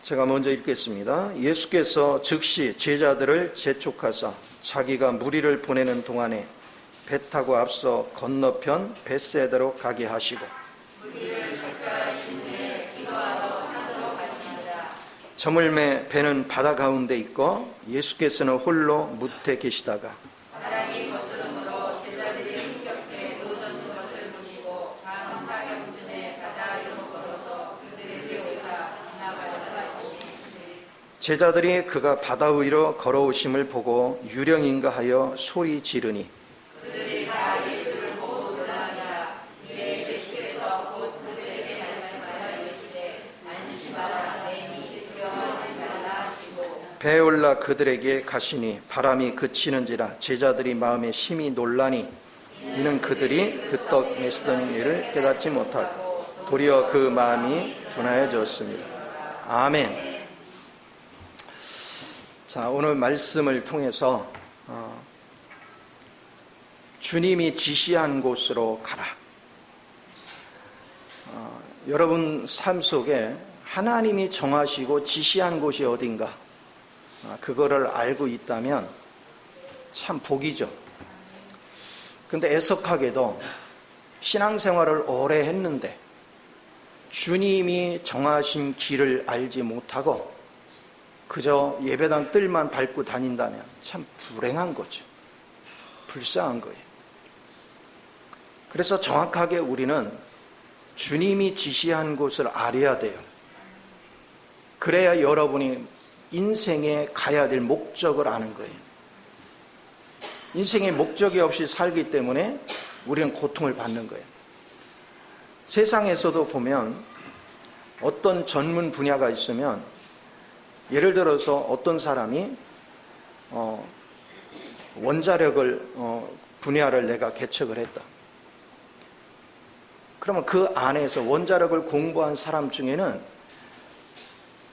제가 먼저 읽겠습니다. 예수께서 즉시 제자들을 재촉하사 자기가 무리를 보내는 동안에 배 타고 앞서 건너편 벳세다로 가게 하시고 무리를 작별하신 후에 기도하러 산으로 가시니라. 저물매 배는 바다 가운데 있고 예수께서는 홀로 무태 계시다가 바람이 거스름으로 제자들이 힘겹게 노젓는 것을 보시고 밤 사경쯤에 바다 위로 걸어서 그들에게 오사 지나가려다 하시니 제자들이 그가 바다 위로 걸어오심을 보고 유령인가 하여 소리 지르니 그들이 다 예수를 보고 놀라니라. 이에 예수께서 곧 그들에게 말씀하여 이르시되 안심하라. 내니 두려워하지 말라 하시고 배에 올라 그들에게 가시니 바람이 그치는지라 제자들이 마음에 심히 놀라니 이는 그들이 그 떡 메시던 일을 깨닫지 못하고 도리어 그 마음이 둔하여졌습니다. 아멘. 자, 오늘 말씀을 통해서 주님이 지시한 곳으로 가라. 여러분 삶 속에 하나님이 정하시고 지시한 곳이 어딘가 그거를 알고 있다면 참 복이죠. 근데 애석하게도 신앙생활을 오래 했는데 주님이 정하신 길을 알지 못하고 그저 예배당 뜰만 밟고 다닌다면 참 불행한 거죠. 불쌍한 거예요. 그래서 정확하게 우리는 주님이 지시한 곳을 알아야 돼요. 그래야 여러분이 인생에 가야 될 목적을 아는 거예요. 인생에 목적이 없이 살기 때문에 우리는 고통을 받는 거예요. 세상에서도 보면 어떤 전문 분야가 있으면 예를 들어서 어떤 사람이 원자력을 분야를 내가 개척을 했다. 그러면 그 안에서 원자력을 공부한 사람 중에는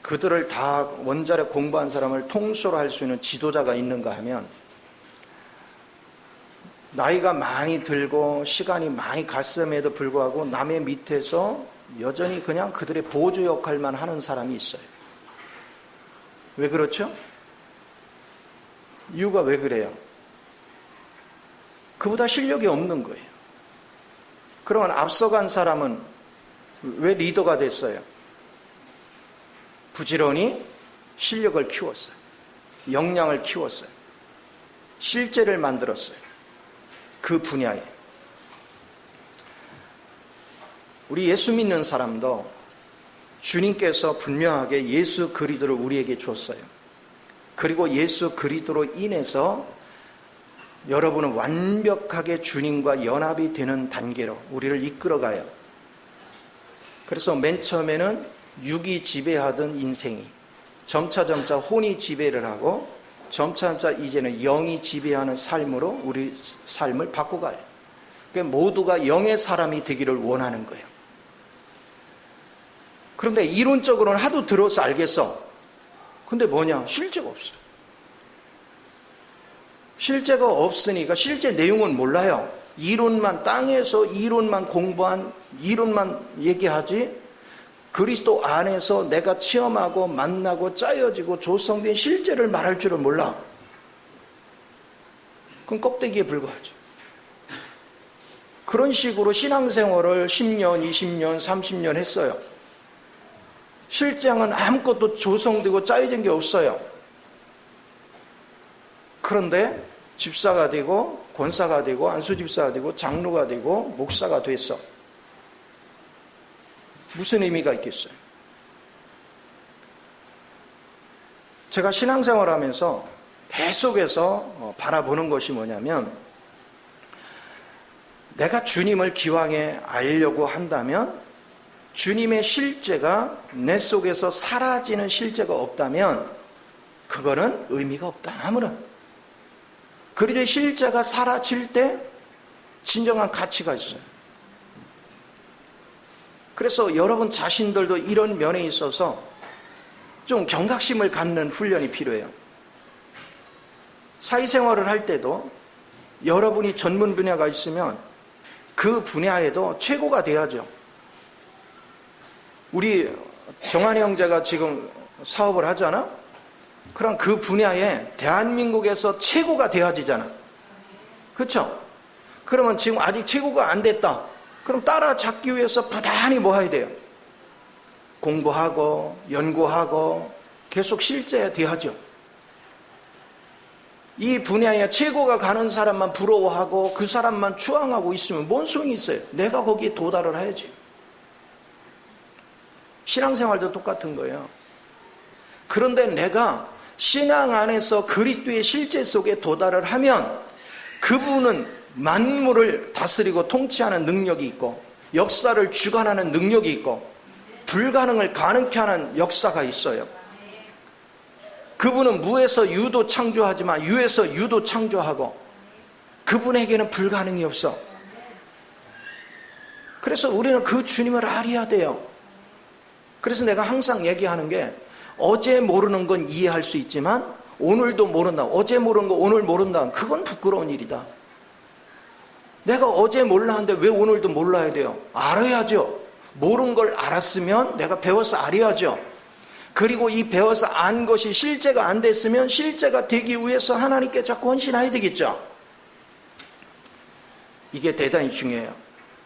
그들을 다 원자력 공부한 사람을 통솔 할 수 있는 지도자가 있는가 하면 나이가 많이 들고 시간이 많이 갔음에도 불구하고 남의 밑에서 여전히 그냥 그들의 보조 역할만 하는 사람이 있어요. 왜 그렇죠? 이유가 왜 그래요? 그보다 실력이 없는 거예요. 그러면 앞서간 사람은 왜 리더가 됐어요? 부지런히 실력을 키웠어요. 역량을 키웠어요. 실제를 만들었어요. 그 분야에. 우리 예수 믿는 사람도 주님께서 분명하게 예수 그리스도를 우리에게 줬어요. 그리고 예수 그리스도로 인해서 여러분은 완벽하게 주님과 연합이 되는 단계로 우리를 이끌어가요. 그래서 맨 처음에는 육이 지배하던 인생이 점차 혼이 지배를 하고 점차 이제는 영이 지배하는 삶으로 우리 삶을 바꿔가요. 그러니까 모두가 영의 사람이 되기를 원하는 거예요. 그런데 이론적으로는 하도 들어서 알겠어. 근데 뭐냐? 실제가 없어요. 실제가 없으니까 실제 내용은 몰라요. 이론만 땅에서 이론만 공부한 이론만 얘기하지 그리스도 안에서 내가 체험하고 만나고 짜여지고 조성된 실제를 말할 줄은 몰라. 그건 껍데기에 불과하죠. 그런 식으로 신앙생활을 10년, 20년, 30년 했어요. 실장은 아무것도 조성되고 짜여진 게 없어요. 그런데 집사가 되고 권사가 되고 안수집사가 되고 장로가 되고 목사가 됐어. 무슨 의미가 있겠어요? 제가 신앙생활하면서 계속해서 바라보는 것이 뭐냐면 내가 주님을 기왕에 알려고 한다면 주님의 실제가 내 속에서 사라지는 실제가 없다면 그거는 의미가 없다. 아무런. 그리고 실제가 사라질 때 진정한 가치가 있어요. 그래서 여러분 자신들도 이런 면에 있어서 좀 경각심을 갖는 훈련이 필요해요. 사회생활을 할 때도 여러분이 전문 분야가 있으면 그 분야에도 최고가 돼야죠. 우리 정한이 형제가 지금 사업을 하잖아? 그럼 그 분야에 대한민국에서 최고가 되어지잖아. 그렇죠? 그러면 지금 아직 최고가 안 됐다. 그럼 따라잡기 위해서 부단히 뭐 해야 돼요? 공부하고 연구하고 계속 실제해야 돼야죠. 이 분야에 최고가 가는 사람만 부러워하고 그 사람만 추앙하고 있으면 뭔 소용이 있어요? 내가 거기에 도달을 해야지. 신앙생활도 똑같은 거예요. 그런데 내가 신앙 안에서 그리스도의 실제 속에 도달을 하면 그분은 만물을 다스리고 통치하는 능력이 있고 역사를 주관하는 능력이 있고 불가능을 가능케 하는 역사가 있어요. 그분은 무에서 유도 창조하지만 유에서 유도 창조하고 그분에게는 불가능이 없어. 그래서 우리는 그 주님을 알아야 돼요. 그래서 내가 항상 얘기하는 게 어제 모르는 건 이해할 수 있지만 오늘도 모른다. 어제 모르는 거 오늘 모른다. 그건 부끄러운 일이다. 내가 어제 몰랐는데 왜 오늘도 몰라야 돼요? 알아야죠. 모르는 걸 알았으면 내가 배워서 알아야죠. 그리고 이 배워서 안 것이 실제가 안 됐으면 실제가 되기 위해서 하나님께 자꾸 헌신해야 되겠죠. 이게 대단히 중요해요.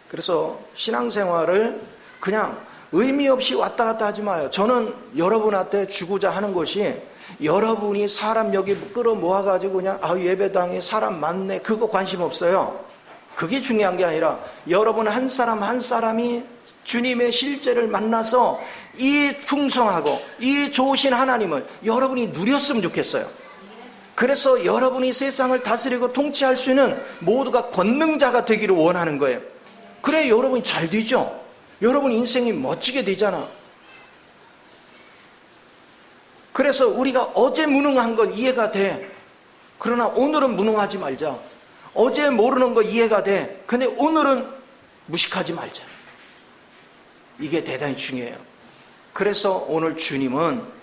그래서 신앙생활을 그냥 의미 없이 왔다 갔다 하지 마요. 저는 여러분한테 주고자 하는 것이 여러분이 사람 여기 끌어모아가지고 그냥 예배당에 사람 많네 그거 관심 없어요. 그게 중요한 게 아니라 여러분 한 사람 한 사람이 주님의 실제를 만나서 이 풍성하고 이 좋으신 하나님을 여러분이 누렸으면 좋겠어요. 그래서 여러분이 세상을 다스리고 통치할 수 있는 모두가 권능자가 되기를 원하는 거예요. 그래 여러분이 잘 되죠. 여러분 인생이 멋지게 되잖아. 그래서 우리가 어제 무능한 건 이해가 돼. 그러나 오늘은 무능하지 말자. 어제 모르는 거 이해가 돼. 근데 오늘은 무식하지 말자. 이게 대단히 중요해요. 그래서 오늘 주님은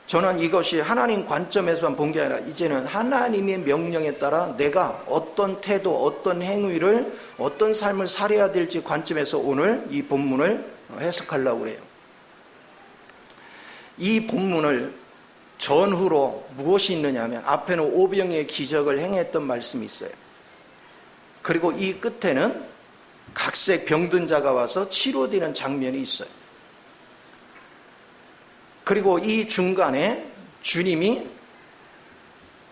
저는 이것이 하나님 관점에서만 본 게 아니라 이제는 하나님의 명령에 따라 내가 어떤 태도, 어떤 행위를, 어떤 삶을 살아야 될지 관점에서 오늘 이 본문을 해석하려고 해요. 이 본문을 전후로 무엇이 있느냐면 앞에는 오병이의 기적을 행했던 말씀이 있어요. 그리고 이 끝에는 각색 병든 자가 와서 치료되는 장면이 있어요. 그리고 이 중간에 주님이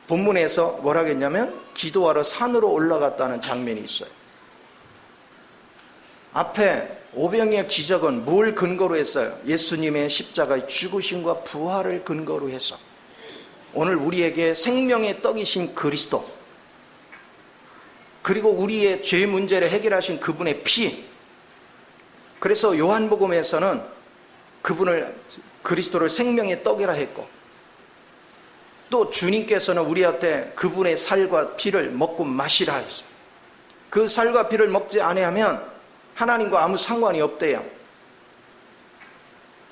본문에서 뭐라고 했냐면 기도하러 산으로 올라갔다는 장면이 있어요. 앞에 오병이의 기적은 뭘 근거로 했어요? 예수님의 십자가의 죽으심과 부활을 근거로 해서 오늘 우리에게 생명의 떡이신 그리스도, 그리고 우리의 죄 문제를 해결하신 그분의 피, 그래서 요한복음에서는 그분을 그리스도를 생명의 떡이라 했고 또 주님께서는 우리한테 그분의 살과 피를 먹고 마시라 했어요. 그 살과 피를 먹지 아니하면 하나님과 아무 상관이 없대요.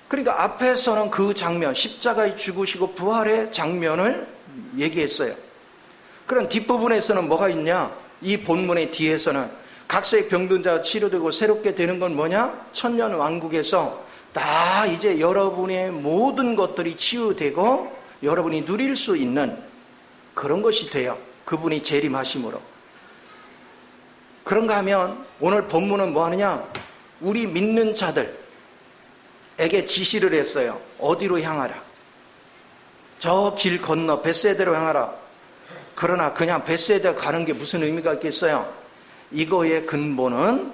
그러니까 앞에서는 그 장면, 십자가에 죽으시고 부활의 장면을 얘기했어요. 그럼 뒷부분에서는 뭐가 있냐? 이 본문의 뒤에서는 각색 병든 자가 치료되고 새롭게 되는 건 뭐냐? 천년 왕국에서 다 이제 여러분의 모든 것들이 치유되고 여러분이 누릴 수 있는 그런 것이 돼요. 그분이 재림하심으로. 그런가 하면 오늘 본문은 뭐 하느냐? 우리 믿는 자들에게 지시를 했어요. 어디로 향하라? 저 길 건너 벳세다로 향하라. 그러나 그냥 벳세다 가는 게 무슨 의미가 있겠어요? 이거의 근본은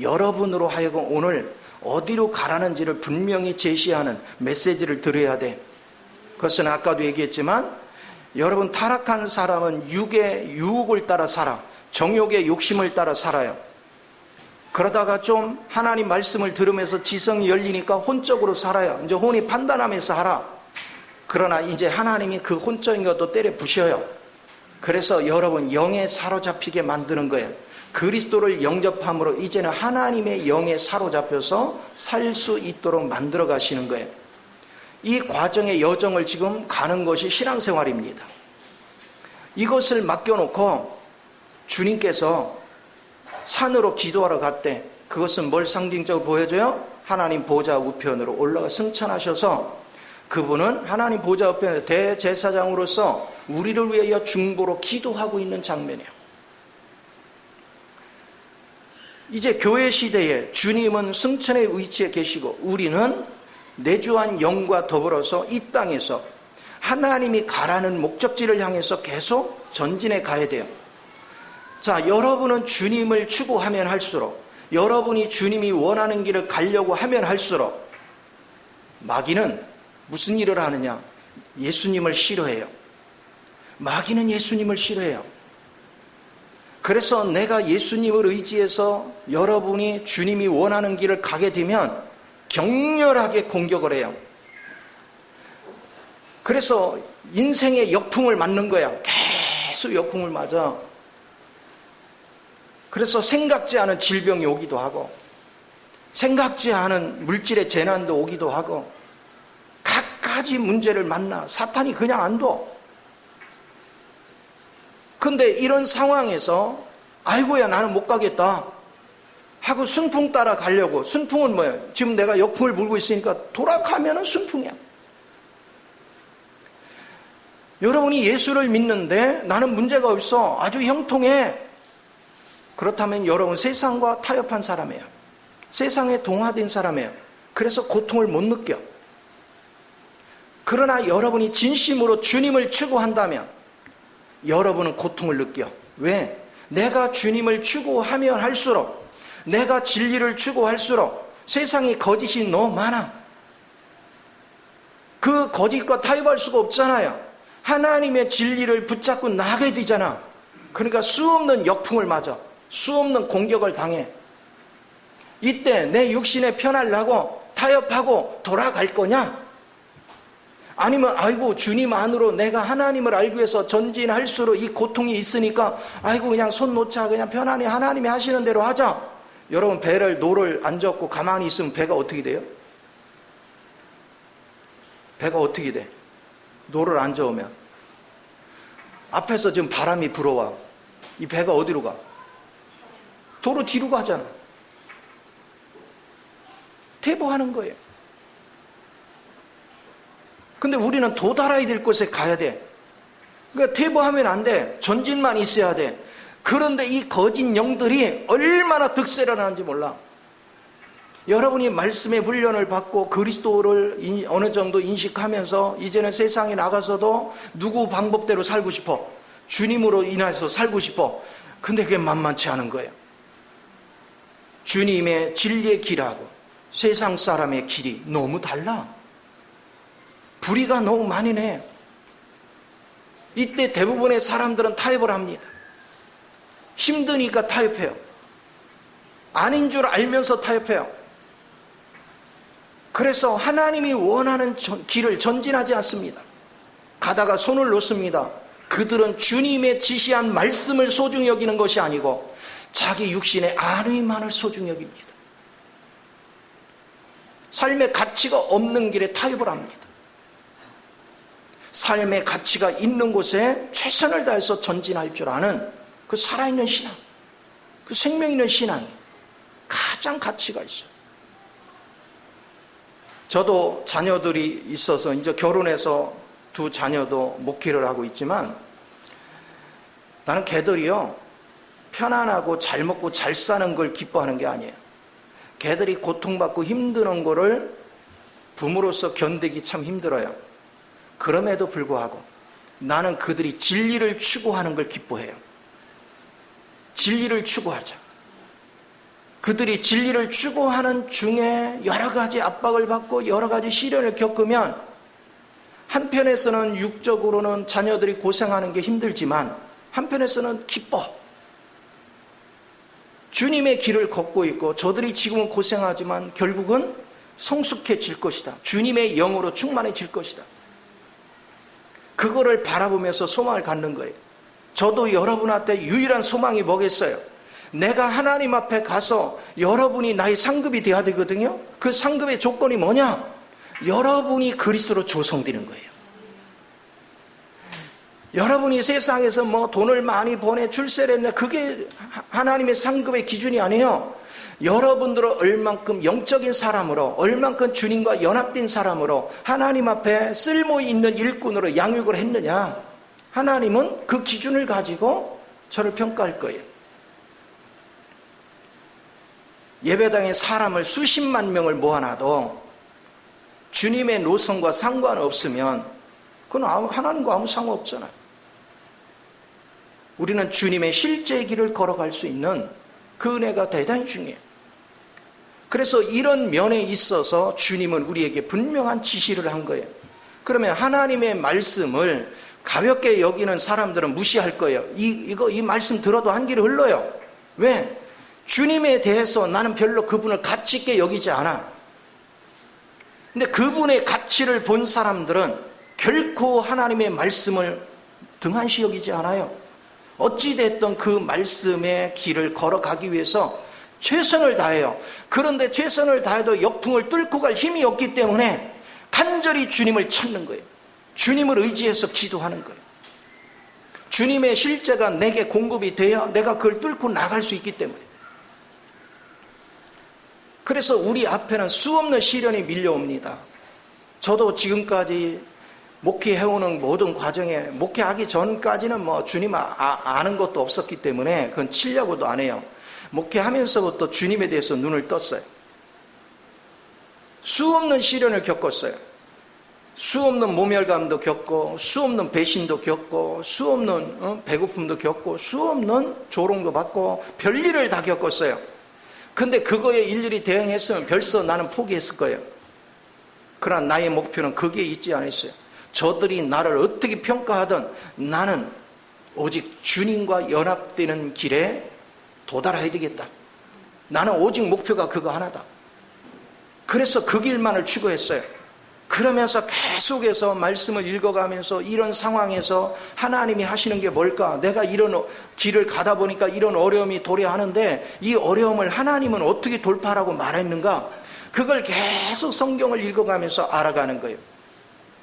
여러분으로 하여금 오늘 어디로 가라는지를 분명히 제시하는 메시지를 들어야 돼. 그것은 아까도 얘기했지만 여러분 타락한 사람은 육의 유혹을 따라 살아. 정욕의 욕심을 따라 살아요. 그러다가 좀 하나님 말씀을 들으면서 지성이 열리니까 혼적으로 살아요. 이제 혼이 판단하면서 하라. 그러나 이제 하나님이 그 혼적인 것도 때려 부셔요. 그래서 여러분 영에 사로잡히게 만드는 거예요. 그리스도를 영접함으로 이제는 하나님의 영에 사로잡혀서 살 수 있도록 만들어 가시는 거예요. 이 과정의 여정을 지금 가는 것이 신앙생활입니다. 이것을 맡겨놓고 주님께서 산으로 기도하러 갔대. 그것은 뭘 상징적으로 보여줘요? 하나님 보좌 우편으로 올라가 승천하셔서 그분은 하나님 보좌 앞에 대제사장으로서 우리를 위하여 중보로 기도하고 있는 장면이에요. 이제 교회 시대에 주님은 승천의 위치에 계시고 우리는 내주한 영과 더불어서 이 땅에서 하나님이 가라는 목적지를 향해서 계속 전진해 가야 돼요. 자, 여러분은 주님을 추구하면 할수록, 여러분이 주님이 원하는 길을 가려고 하면 할수록 마귀는 무슨 일을 하느냐? 예수님을 싫어해요. 마귀는 예수님을 싫어해요. 그래서 내가 예수님을 의지해서 여러분이 주님이 원하는 길을 가게 되면 격렬하게 공격을 해요. 그래서 인생의 역풍을 맞는 거야. 계속 역풍을 맞아. 그래서 생각지 않은 질병이 오기도 하고, 생각지 않은 물질의 재난도 오기도 하고, 갖가지 문제를 만나. 사탄이 그냥 안 둬. 근데 이런 상황에서 아이고야 나는 못 가겠다 하고 순풍 따라 가려고. 순풍은 뭐예요? 지금 내가 역풍을 불고 있으니까 돌아가면은 순풍이야. 여러분이 예수를 믿는데 나는 문제가 없어, 아주 형통해, 그렇다면 여러분 세상과 타협한 사람이에요. 세상에 동화된 사람이에요. 그래서 고통을 못 느껴. 그러나 여러분이 진심으로 주님을 추구한다면 여러분은 고통을 느껴. 왜? 내가 주님을 추구하면 할수록, 내가 진리를 추구할수록 세상에 거짓이 너무 많아. 그 거짓과 타협할 수가 없잖아요. 하나님의 진리를 붙잡고 나가야 되잖아. 그러니까 수없는 역풍을 맞아. 수없는 공격을 당해. 이때 내 육신에 편하려고 타협하고 돌아갈 거냐? 아니면 아이고 주님 안으로 내가 하나님을 알기 위해서 전진할수록 이 고통이 있으니까 아이고 그냥 손 놓자, 그냥 편안히 하나님이 하시는 대로 하자. 여러분 배를 노를 안 젓고 가만히 있으면 배가 어떻게 돼요? 배가 어떻게 돼? 노를 안 저으면 앞에서 지금 바람이 불어와. 이 배가 어디로 가? 도로 뒤로 가잖아. 퇴보하는 거예요. 근데 우리는 도달해야 될 곳에 가야 돼. 그러니까 퇴보하면 안 돼. 전진만 있어야 돼. 그런데 이 거짓 영들이 얼마나 득세를 하는지 몰라. 여러분이 말씀의 훈련을 받고 그리스도를 어느 정도 인식하면서 이제는 세상에 나가서도 누구 방법대로 살고 싶어, 주님으로 인해서 살고 싶어. 근데 그게 만만치 않은 거예요. 주님의 진리의 길하고 세상 사람의 길이 너무 달라. 불의가 너무 많이 내. 이때 대부분의 사람들은 타협을 합니다. 힘드니까 타협해요. 아닌 줄 알면서 타협해요. 그래서 하나님이 원하는 길을 전진하지 않습니다. 가다가 손을 놓습니다. 그들은 주님의 지시한 말씀을 소중히 여기는 것이 아니고 자기 육신의 안위만을 소중히 여깁니다. 삶의 가치가 없는 길에 타협을 합니다. 삶의 가치가 있는 곳에 최선을 다해서 전진할 줄 아는 그 살아있는 신앙, 그 생명 있는 신앙이 가장 가치가 있어요. 저도 자녀들이 있어서 이제 결혼해서 두 자녀도 목회를 하고 있지만 나는 걔들이요 편안하고 잘 먹고 잘 사는 걸 기뻐하는 게 아니에요. 걔들이 고통받고 힘드는 거를 부모로서 견디기 참 힘들어요. 그럼에도 불구하고 나는 그들이 진리를 추구하는 걸 기뻐해요. 진리를 추구하자. 그들이 진리를 추구하는 중에 여러 가지 압박을 받고 여러 가지 시련을 겪으면 한편에서는 육적으로는 자녀들이 고생하는 게 힘들지만 한편에서는 기뻐. 주님의 길을 걷고 있고 저들이 지금은 고생하지만 결국은 성숙해질 것이다. 주님의 영으로 충만해질 것이다. 그거를 바라보면서 소망을 갖는 거예요. 저도 여러분한테 유일한 소망이 뭐겠어요? 내가 하나님 앞에 가서 여러분이 나의 상급이 되어야 되거든요. 그 상급의 조건이 뭐냐? 여러분이 그리스도로 조성되는 거예요. 여러분이 세상에서 뭐 돈을 많이 버네 출세를 했네, 그게 하나님의 상급의 기준이 아니에요. 여러분들은 얼만큼 영적인 사람으로, 얼만큼 주님과 연합된 사람으로 하나님 앞에 쓸모 있는 일꾼으로 양육을 했느냐, 하나님은 그 기준을 가지고 저를 평가할 거예요. 예배당에 사람을 수십만 명을 모아놔도 주님의 노선과 상관없으면 그건 하나님과 아무 상관없잖아요. 우리는 주님의 실제 길을 걸어갈 수 있는 그 은혜가 대단히 중요해요. 그래서 이런 면에 있어서 주님은 우리에게 분명한 지시를 한 거예요. 그러면 하나님의 말씀을 가볍게 여기는 사람들은 무시할 거예요. 이 말씀 들어도 한 길을 흘러요. 왜? 주님에 대해서 나는 별로 그분을 가치 있게 여기지 않아. 근데 그분의 가치를 본 사람들은 결코 하나님의 말씀을 등한시 여기지 않아요. 어찌됐든 그 말씀의 길을 걸어가기 위해서 최선을 다해요. 그런데 최선을 다해도 역풍을 뚫고 갈 힘이 없기 때문에 간절히 주님을 찾는 거예요. 주님을 의지해서 기도하는 거예요. 주님의 실제가 내게 공급이 돼야 내가 그걸 뚫고 나갈 수 있기 때문에. 그래서 우리 앞에는 수없는 시련이 밀려옵니다. 저도 지금까지 목회해오는 모든 과정에, 목회하기 전까지는 주님 아는 것도 없었기 때문에 그건 치려고도 안 해요. 목회하면서부터 주님에 대해서 눈을 떴어요. 수없는 시련을 겪었어요. 수없는 모멸감도 겪고, 수없는 배신도 겪고, 수없는 배고픔도 겪고, 수없는 조롱도 받고, 별일을 다 겪었어요. 근데 그거에 일일이 대응했으면 벌써 나는 포기했을 거예요. 그러나 나의 목표는 거기에 있지 않았어요. 저들이 나를 어떻게 평가하든 나는 오직 주님과 연합되는 길에 도달해야 되겠다. 나는 오직 목표가 그거 하나다. 그래서 그 길만을 추구했어요. 그러면서 계속해서 말씀을 읽어가면서 이런 상황에서 하나님이 하시는 게 뭘까? 내가 이런 길을 가다 보니까 이런 어려움이 도래하는데 이 어려움을 하나님은 어떻게 돌파하라고 말했는가? 그걸 계속 성경을 읽어가면서 알아가는 거예요.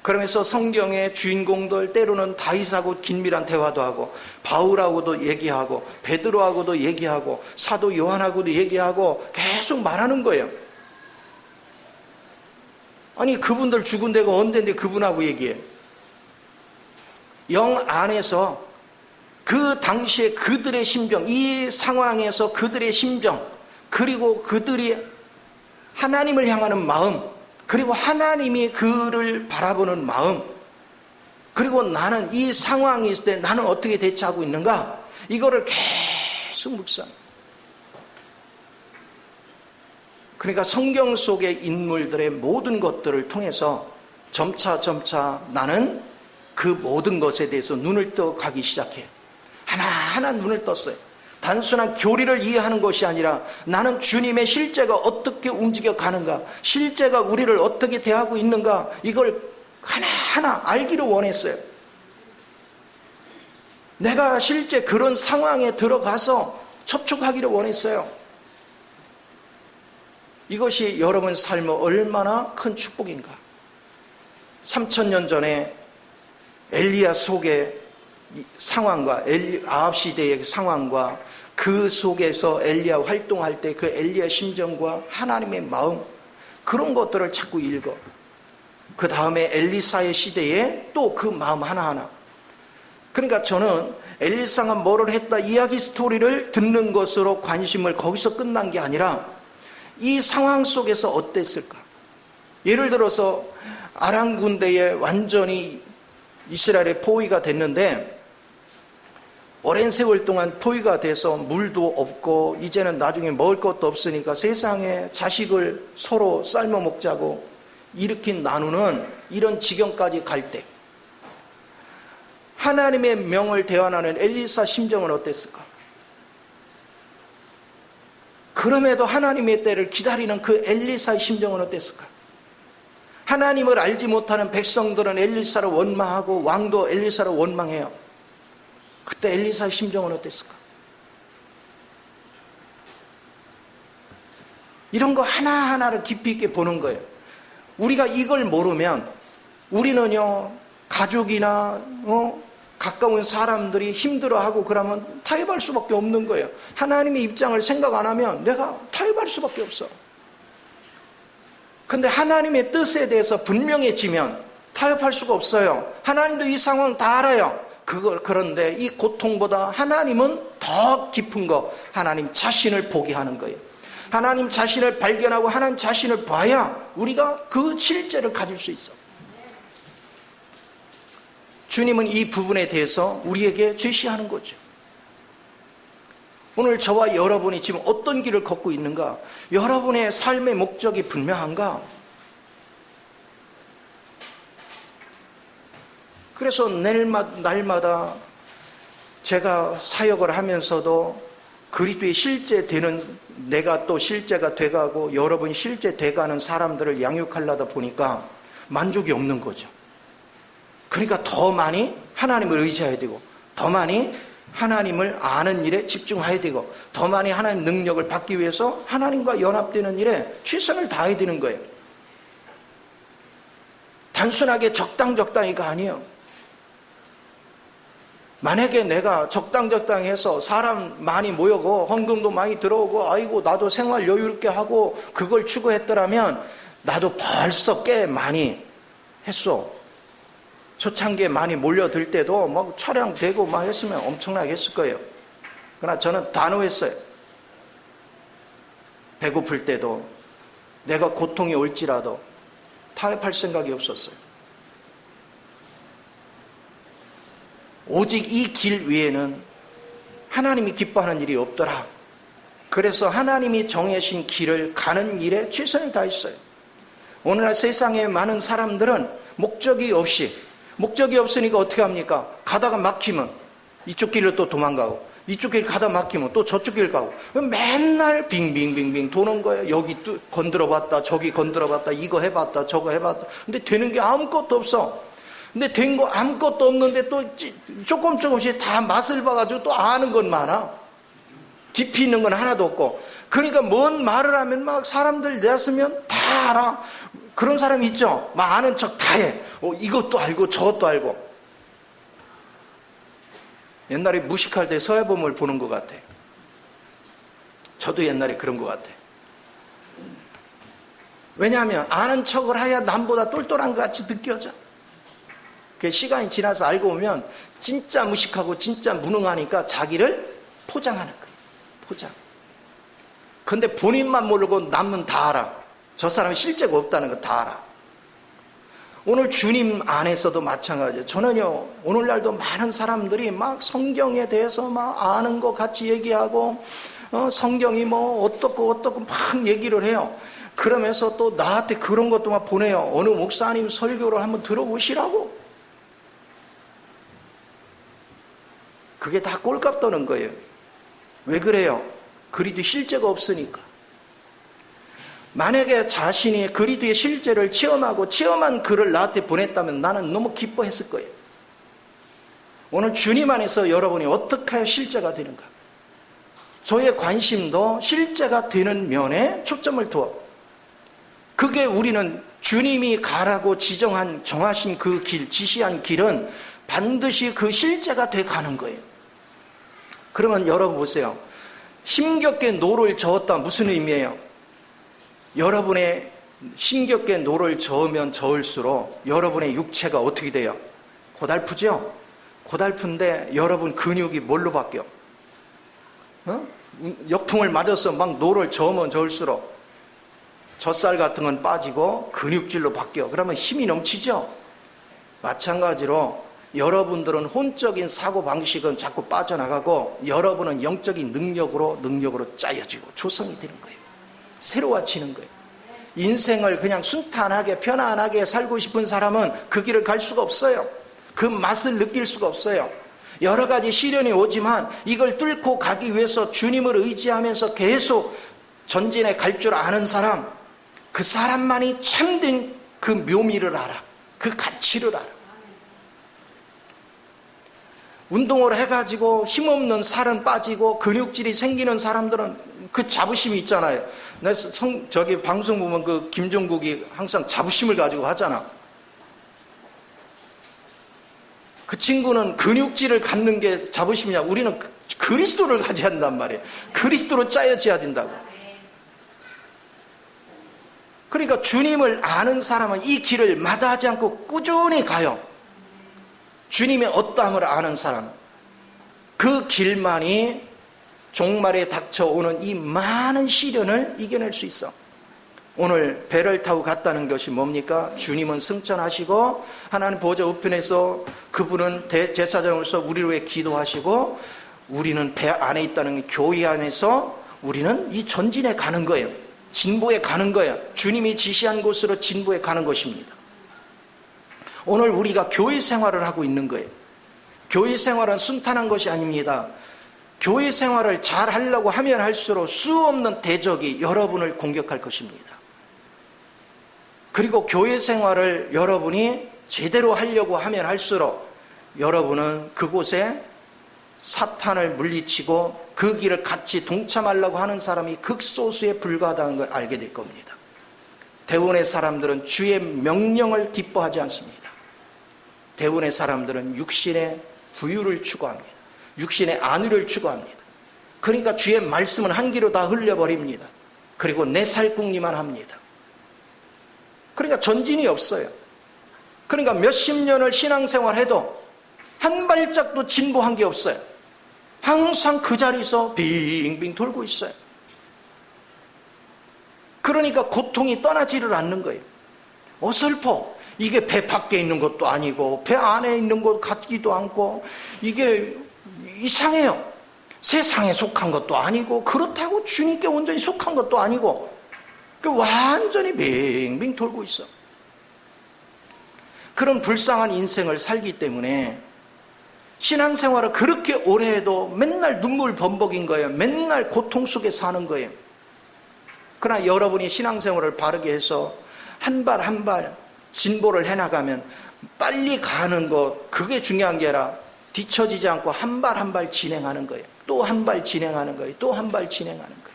그러면서 성경의 주인공들, 때로는 다윗하고 긴밀한 대화도 하고, 바울하고도 얘기하고, 베드로하고도 얘기하고, 사도 요한하고도 얘기하고 계속 말하는 거예요. 아니 그분들 죽은 데가 언젠데 그분하고 얘기해. 영 안에서 그 당시에 그들의 심정, 이 상황에서 그들의 심정, 그리고 그들이 하나님을 향하는 마음, 그리고 하나님이 그를 바라보는 마음, 그리고 나는 이 상황이 있을 때 나는 어떻게 대처하고 있는가, 이거를 계속 묵상. 그러니까 성경 속의 인물들의 모든 것들을 통해서 점차 나는 그 모든 것에 대해서 눈을 떠 가기 시작해. 하나하나 눈을 떴어요. 단순한 교리를 이해하는 것이 아니라 나는 주님의 실제가 어떻게 움직여 가는가, 실제가 우리를 어떻게 대하고 있는가, 이걸 하나하나 알기를 원했어요. 내가 실제 그런 상황에 들어가서 접촉하기를 원했어요. 이것이 여러분 삶의 얼마나 큰 축복인가. 3000년 전에 엘리야 속의 상황과 아합 시대의 상황과 그 속에서 엘리야 활동할 때 그 엘리야 심정과 하나님의 마음, 그런 것들을 자꾸 읽어. 그 다음에 엘리사의 시대에 또 그 마음 하나하나. 그러니까 저는 엘리사가 뭐를 했다 이야기 스토리를 듣는 것으로 관심을 거기서 끝난 게 아니라 이 상황 속에서 어땠을까? 예를 들어서 아람 군대에 완전히 이스라엘의 포위가 됐는데 오랜 세월 동안 포위가 돼서 물도 없고 이제는 나중에 먹을 것도 없으니까 세상에 자식을 서로 삶아 먹자고 일으킨 나누는 이런 지경까지 갈 때 하나님의 명을 대환하는 엘리사 심정은 어땠을까? 그럼에도 하나님의 때를 기다리는 그 엘리사의 심정은 어땠을까? 하나님을 알지 못하는 백성들은 엘리사를 원망하고 왕도 엘리사를 원망해요. 그때 엘리사의 심정은 어땠을까? 이런 거 하나하나를 깊이 있게 보는 거예요. 우리가 이걸 모르면 우리는요 가족이나 가까운 사람들이 힘들어하고 그러면 타협할 수밖에 없는 거예요. 하나님의 입장을 생각 안 하면 내가 타협할 수밖에 없어. 근데 하나님의 뜻에 대해서 분명해지면 타협할 수가 없어요. 하나님도 이 상황 다 알아요. 그런데 이 고통보다 하나님은 더 깊은 거, 하나님 자신을 보게 하는 거예요. 하나님 자신을 발견하고 하나님 자신을 봐야 우리가 그 실제를 가질 수 있어. 주님은 이 부분에 대해서 우리에게 제시하는 거죠. 오늘 저와 여러분이 지금 어떤 길을 걷고 있는가? 여러분의 삶의 목적이 분명한가? 그래서 날마다 제가 사역을 하면서도 그리스도의 실제 되는, 내가 또 실제가 돼가고 여러분이 실제 돼가는 사람들을 양육하려다 보니까 만족이 없는 거죠. 그러니까 더 많이 하나님을 의지해야 되고, 더 많이 하나님을 아는 일에 집중해야 되고, 더 많이 하나님 능력을 받기 위해서 하나님과 연합되는 일에 최선을 다해야 되는 거예요. 단순하게 적당히가 아니에요. 만약에 내가 적당히 해서 사람 많이 모여고 헌금도 많이 들어오고 아이고 나도 생활 여유롭게 하고 그걸 추구했더라면 나도 벌써 꽤 많이 했어. 초창기에 많이 몰려들 때도 뭐 차량 대고 막 했으면 엄청나게 했을 거예요. 그러나 저는 단호했어요. 배고플 때도 내가 고통이 올지라도 타협할 생각이 없었어요. 오직 이 길 위에는 하나님이 기뻐하는 일이 없더라. 그래서 하나님이 정해신 길을 가는 일에 최선을 다했어요. 오늘날 세상에 많은 사람들은 목적이 없으니까 어떻게 합니까? 가다가 막히면 이쪽 길로 또 도망가고, 이쪽 길 가다 막히면 또 저쪽 길 가고, 맨날 빙빙빙빙 도는 거예요. 여기 또 건드려봤다, 저기 건드려봤다, 이거 해봤다, 저거 해봤다. 근데 되는 게 아무것도 없어. 근데 된 거 아무것도 없는데 또 조금씩 다 맛을 봐가지고 또 아는 건 많아. 깊이 있는 건 하나도 없고. 그러니까 뭔 말을 하면 막 사람들 내었으면 다 알아. 그런 사람이 있죠. 막 아는 척 다 해. 이것도 알고 저것도 알고. 옛날에 무식할 때 서해범을 보는 것 같아. 저도 옛날에 그런 것 같아. 왜냐하면 아는 척을 해야 남보다 똘똘한 것 같이 느껴져. 시간이 지나서 알고 보면 진짜 무식하고 진짜 무능하니까 자기를 포장하는 거예요. 포장. 근데 본인만 모르고 남은 다 알아. 저 사람이 실제가 없다는 거 다 알아. 오늘 주님 안에서도 마찬가지예요. 저는요, 오늘날도 많은 사람들이 막 성경에 대해서 막 아는 거 같이 얘기하고, 성경이 뭐 어떻고 막 얘기를 해요. 그러면서 또 나한테 그런 것도 막 보내요. 어느 목사님 설교를 한번 들어보시라고. 그게 다 꼴값 떠는 거예요. 왜 그래요? 그리스도의 실제가 없으니까. 만약에 자신이 그리스도의 실제를 체험한 글을 나한테 보냈다면 나는 너무 기뻐했을 거예요. 오늘 주님 안에서 여러분이 어떻게 해야 실제가 되는가? 저의 관심도 실제가 되는 면에 초점을 두어. 그게 우리는 주님이 가라고 정하신 그 길, 지시한 길은 반드시 그 실제가 돼 가는 거예요. 그러면 여러분 보세요. 힘겹게 노를 저었다 무슨 의미예요? 여러분의 힘겹게 노를 저으면 저을수록 여러분의 육체가 어떻게 돼요? 고달프죠? 고달픈데 여러분 근육이 뭘로 바뀌어? 역풍을 맞아서 막 노를 저으면 저을수록 젖살 같은 건 빠지고 근육질로 바뀌어. 그러면 힘이 넘치죠? 마찬가지로 여러분들은 혼적인 사고방식은 자꾸 빠져나가고 여러분은 영적인 능력으로 짜여지고 조성이 되는 거예요. 새로워지는 거예요. 인생을 그냥 순탄하게 편안하게 살고 싶은 사람은 그 길을 갈 수가 없어요. 그 맛을 느낄 수가 없어요. 여러 가지 시련이 오지만 이걸 뚫고 가기 위해서 주님을 의지하면서 계속 전진해 갈 줄 아는 사람, 그 사람만이 참된 그 묘미를 알아. 그 가치를 알아. 운동을 해가지고 힘없는 살은 빠지고 근육질이 생기는 사람들은 그 자부심이 있잖아요. 저기 방송 보면 그 김종국이 항상 자부심을 가지고 하잖아. 그 친구는 근육질을 갖는 게 자부심이냐? 우리는 그리스도를 가져야 한단 말이에요. 그리스도로 짜여져야 된다고. 그러니까 주님을 아는 사람은 이 길을 마다하지 않고 꾸준히 가요. 주님의 어떠함을 아는 사람, 그 길만이 종말에 닥쳐오는 이 많은 시련을 이겨낼 수 있어. 오늘 배를 타고 갔다는 것이 뭡니까? 주님은 승천하시고 하나님 보좌 우편에서 그분은 대제사장으로서 우리를 위해 기도하시고, 우리는 배 안에 있다는 교회 안에서 우리는 이 전진에 가는 거예요. 진보에 가는 거예요. 주님이 지시한 곳으로 진보에 가는 것입니다. 오늘 우리가 교회 생활을 하고 있는 거예요. 교회 생활은 순탄한 것이 아닙니다. 교회 생활을 잘 하려고 하면 할수록 수없는 대적이 여러분을 공격할 것입니다. 그리고 교회 생활을 여러분이 제대로 하려고 하면 할수록 여러분은 그곳에 사탄을 물리치고 그 길을 같이 동참하려고 하는 사람이 극소수에 불과하다는 걸 알게 될 겁니다. 대원의 사람들은 주의 명령을 기뻐하지 않습니다. 대원의 사람들은 육신의 부유를 추구합니다. 육신의 안위를 추구합니다. 그러니까 주의 말씀은 한 귀로 다 흘려버립니다. 그리고 내 살궁리만 합니다. 그러니까 전진이 없어요. 그러니까 몇십 년을 신앙생활해도 한 발짝도 진보한 게 없어요. 항상 그 자리에서 빙빙 돌고 있어요. 그러니까 고통이 떠나지를 않는 거예요. 어설퍼. 이게 배 밖에 있는 것도 아니고 배 안에 있는 것 같기도 않고 이게 이상해요. 세상에 속한 것도 아니고 그렇다고 주님께 온전히 속한 것도 아니고 완전히 빙빙 돌고 있어. 그런 불쌍한 인생을 살기 때문에 신앙생활을 그렇게 오래 해도 맨날 눈물 범벅인 거예요. 맨날 고통 속에 사는 거예요. 그러나 여러분이 신앙생활을 바르게 해서 한 발 한 발 진보를 해나가면 빨리 가는 것, 그게 중요한 게 아니라 뒤처지지 않고 한 발 한 발 진행하는 거예요. 또 한 발 진행하는 거예요. 또 한 발 진행하는 거예요.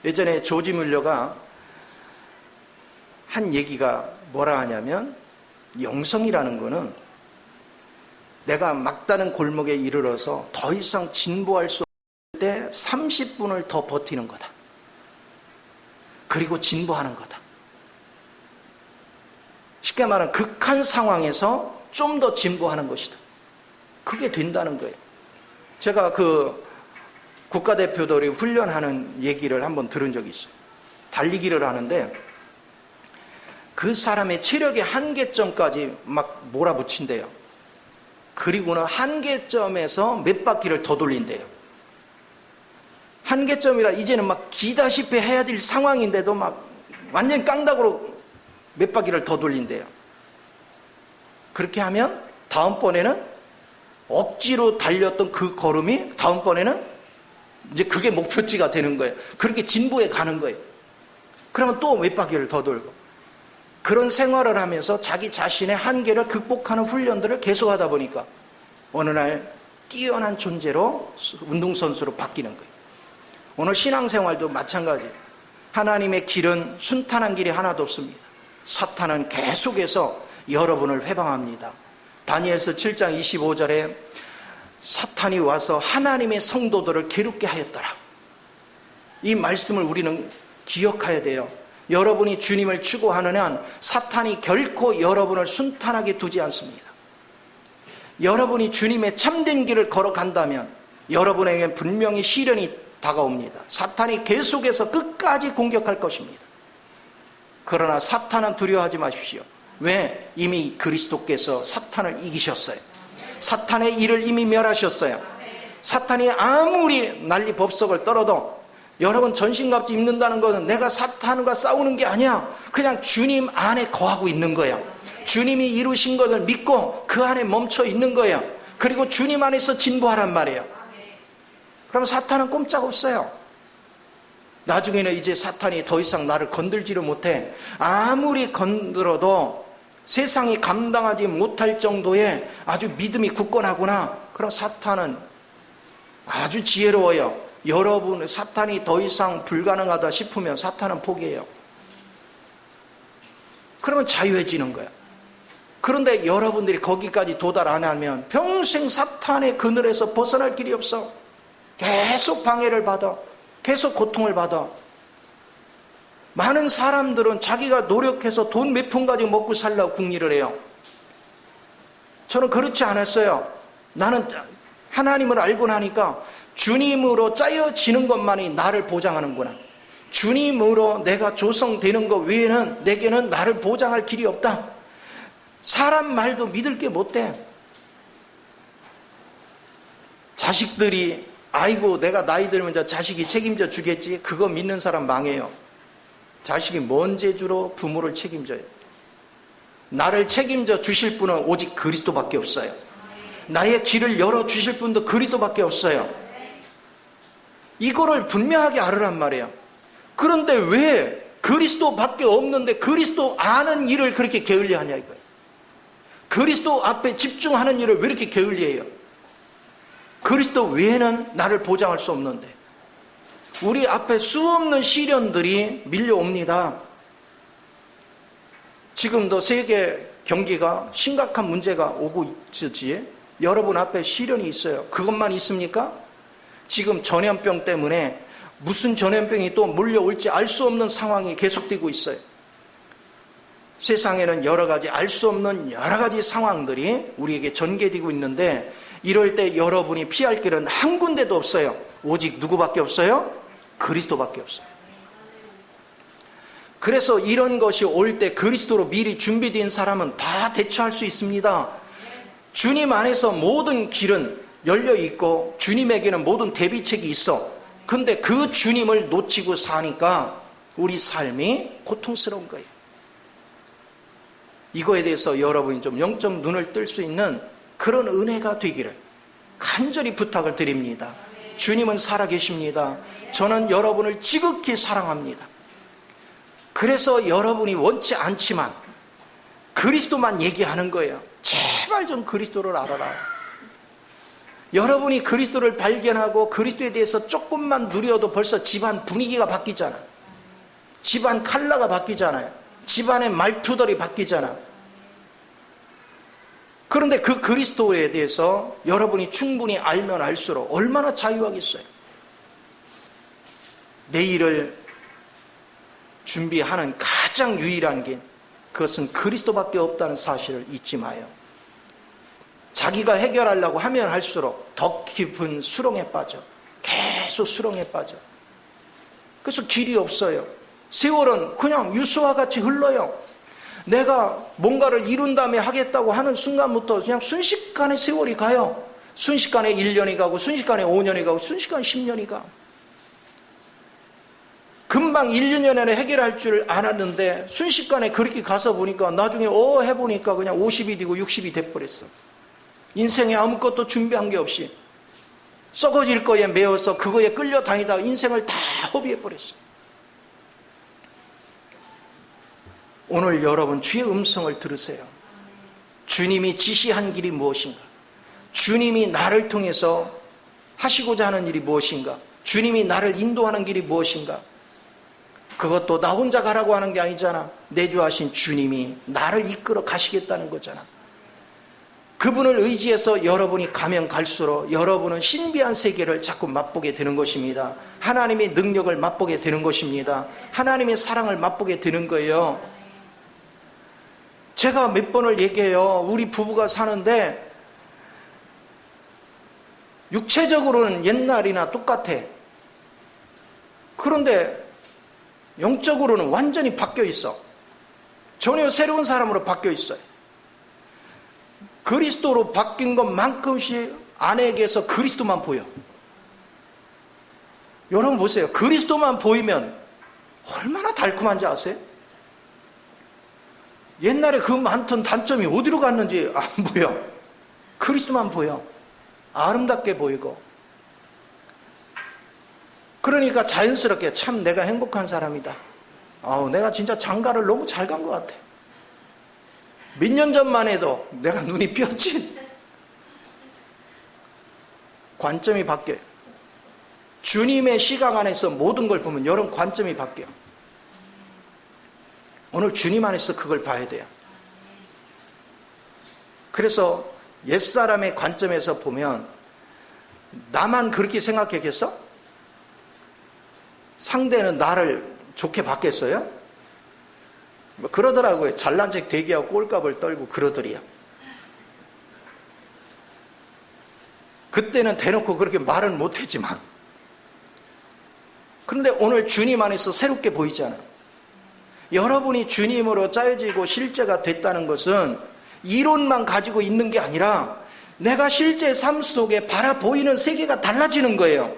예전에 조지 뮬러가 한 얘기가 뭐라 하냐면, 영성이라는 거는 내가 막다른 골목에 이르러서 더 이상 진보할 수 없을 때 30분을 더 버티는 거다. 그리고 진보하는 거다. 쉽게 말하면 극한 상황에서 좀 더 진보하는 것이다. 그게 된다는 거예요. 제가 그 국가대표들이 훈련하는 얘기를 한번 들은 적이 있어요. 달리기를 하는데 그 사람의 체력의 한계점까지 막 몰아붙인대요. 그리고는 한계점에서 몇 바퀴를 더 돌린대요. 한계점이라 이제는 막 기다시피 해야 될 상황인데도 막 완전히 깡다구로 몇 바퀴를 더 돌린대요. 그렇게 하면 다음번에는 억지로 달렸던 그 걸음이 다음번에는 이제 그게 목표치가 되는 거예요. 그렇게 진보에 가는 거예요. 그러면 또 몇 바퀴를 더 돌고, 그런 생활을 하면서 자기 자신의 한계를 극복하는 훈련들을 계속하다 보니까 어느 날 뛰어난 존재로 운동선수로 바뀌는 거예요. 오늘 신앙생활도 마찬가지예요. 하나님의 길은 순탄한 길이 하나도 없습니다. 사탄은 계속해서 여러분을 회방합니다. 다니엘서 7장 25절에 사탄이 와서 하나님의 성도들을 괴롭게 하였더라. 이 말씀을 우리는 기억해야 돼요. 여러분이 주님을 추구하는 한 사탄이 결코 여러분을 순탄하게 두지 않습니다. 여러분이 주님의 참된 길을 걸어간다면 여러분에게 분명히 시련이 다가옵니다. 사탄이 계속해서 끝까지 공격할 것입니다. 그러나 사탄은 두려워하지 마십시오. 왜? 이미 그리스도께서 사탄을 이기셨어요. 사탄의 일을 이미 멸하셨어요. 사탄이 아무리 난리 법석을 떨어도 여러분 전신갑주 입는다는 것은 내가 사탄과 싸우는 게 아니야. 그냥 주님 안에 거하고 있는 거예요. 주님이 이루신 것을 믿고 그 안에 멈춰 있는 거예요. 그리고 주님 안에서 진보하란 말이에요. 그럼 사탄은 꼼짝없어요. 나중에는 이제 사탄이 더 이상 나를 건들지를 못해. 아무리 건들어도 세상이 감당하지 못할 정도의 아주 믿음이 굳건하구나. 그럼 사탄은 아주 지혜로워요. 여러분, 사탄이 더 이상 불가능하다 싶으면 사탄은 포기해요. 그러면 자유해지는 거야. 그런데 여러분들이 거기까지 도달 안 하면 평생 사탄의 그늘에서 벗어날 길이 없어. 계속 방해를 받아. 계속 고통을 받아. 많은 사람들은 자기가 노력해서 돈 몇 푼 가지고 먹고 살려고 궁리를 해요. 저는 그렇지 않았어요. 나는 하나님을 알고 나니까 주님으로 짜여지는 것만이 나를 보장하는구나. 주님으로 내가 조성되는 것 외에는 내게는 나를 보장할 길이 없다. 사람 말도 믿을 게 못 돼. 자식들이 아이고 내가 나이 들면 저 자식이 책임져 주겠지. 그거 믿는 사람 망해요. 자식이 뭔 재주로 부모를 책임져요. 나를 책임져 주실 분은 오직 그리스도밖에 없어요. 나의 길을 열어주실 분도 그리스도밖에 없어요. 이거를 분명하게 알으란 말이에요. 그런데 왜 그리스도밖에 없는데 그리스도 아는 일을 그렇게 게을리 하냐 이거예요. 그리스도 앞에 집중하는 일을 왜 이렇게 게을리해요? 그리스도 외에는 나를 보장할 수 없는데 우리 앞에 수없는 시련들이 밀려옵니다. 지금도 세계 경기가 심각한 문제가 오고 있지. 여러분 앞에 시련이 있어요. 그것만 있습니까? 지금 전염병 때문에 무슨 전염병이 또 몰려올지 알 수 없는 상황이 계속되고 있어요. 세상에는 여러 가지 알 수 없는 여러 가지 상황들이 우리에게 전개되고 있는데 이럴 때 여러분이 피할 길은 한 군데도 없어요. 오직 누구밖에 없어요? 그리스도밖에 없어요. 그래서 이런 것이 올 때 그리스도로 미리 준비된 사람은 다 대처할 수 있습니다. 주님 안에서 모든 길은 열려 있고 주님에게는 모든 대비책이 있어. 근데 그 주님을 놓치고 사니까 우리 삶이 고통스러운 거예요. 이거에 대해서 여러분이 좀 영적 눈을 뜰 수 있는 그런 은혜가 되기를 간절히 부탁을 드립니다. 주님은 살아계십니다. 저는 여러분을 지극히 사랑합니다. 그래서 여러분이 원치 않지만 그리스도만 얘기하는 거예요. 제발 좀 그리스도를 알아라. 여러분이 그리스도를 발견하고 그리스도에 대해서 조금만 누려도 벌써 집안 분위기가 바뀌잖아. 집안 컬러가 바뀌잖아요. 집안의 말투들이 바뀌잖아. 그런데 그 그리스도에 대해서 여러분이 충분히 알면 알수록 얼마나 자유하겠어요. 내일을 준비하는 가장 유일한 길, 그것은 그리스도밖에 없다는 사실을 잊지 마요. 자기가 해결하려고 하면 할수록 더 깊은 수렁에 빠져. 계속 수렁에 빠져. 그래서 길이 없어요. 세월은 그냥 유수와 같이 흘러요. 내가 뭔가를 이룬 다음에 하겠다고 하는 순간부터 그냥 순식간에 세월이 가요. 순식간에 1년이 가고 순식간에 5년이 가고 순식간에 10년이 가. 금방 1, 2년 안에 해결할 줄 알았는데 순식간에 그렇게 가서 보니까 나중에 해보니까 그냥 50이 되고 60이 돼버렸어. 인생에 아무것도 준비한 게 없이 썩어질 거에 매여서 그거에 끌려다니다가 인생을 다 허비해버렸어. 오늘 여러분 주의 음성을 들으세요. 주님이 지시한 길이 무엇인가? 주님이 나를 통해서 하시고자 하는 일이 무엇인가? 주님이 나를 인도하는 길이 무엇인가? 그것도 나 혼자 가라고 하는 게 아니잖아. 내주하신 주님이 나를 이끌어 가시겠다는 거잖아. 그분을 의지해서 여러분이 가면 갈수록 여러분은 신비한 세계를 자꾸 맛보게 되는 것입니다. 하나님의 능력을 맛보게 되는 것입니다. 하나님의 사랑을 맛보게 되는 거예요. 제가 몇 번을 얘기해요. 우리 부부가 사는데 육체적으로는 옛날이나 똑같아. 그런데 영적으로는 완전히 바뀌어 있어. 전혀 새로운 사람으로 바뀌어 있어요. 그리스도로 바뀐 것만큼씩 아내에게서 그리스도만 보여. 여러분 보세요. 그리스도만 보이면 얼마나 달콤한지 아세요? 옛날에 그 많던 단점이 어디로 갔는지 안 보여. 그리스도만 보여. 아름답게 보이고. 그러니까 자연스럽게 참 내가 행복한 사람이다. 내가 진짜 장가를 너무 잘 간 것 같아. 몇 년 전만 해도 내가 눈이 삐었지. 관점이 바뀌어요. 주님의 시각 안에서 모든 걸 보면 여러분 관점이 바뀌어요. 오늘 주님 안에서 그걸 봐야 돼요. 그래서 옛사람의 관점에서 보면 나만 그렇게 생각했겠어? 상대는 나를 좋게 봤겠어요? 뭐 그러더라고요. 잘난 척 대기하고 꼴값을 떨고 그러더리요. 그때는 대놓고 그렇게 말은 못했지만, 그런데 오늘 주님 안에서 새롭게 보이잖아요. 여러분이 주님으로 짜여지고 실제가 됐다는 것은 이론만 가지고 있는 게 아니라 내가 실제 삶 속에 바라보이는 세계가 달라지는 거예요.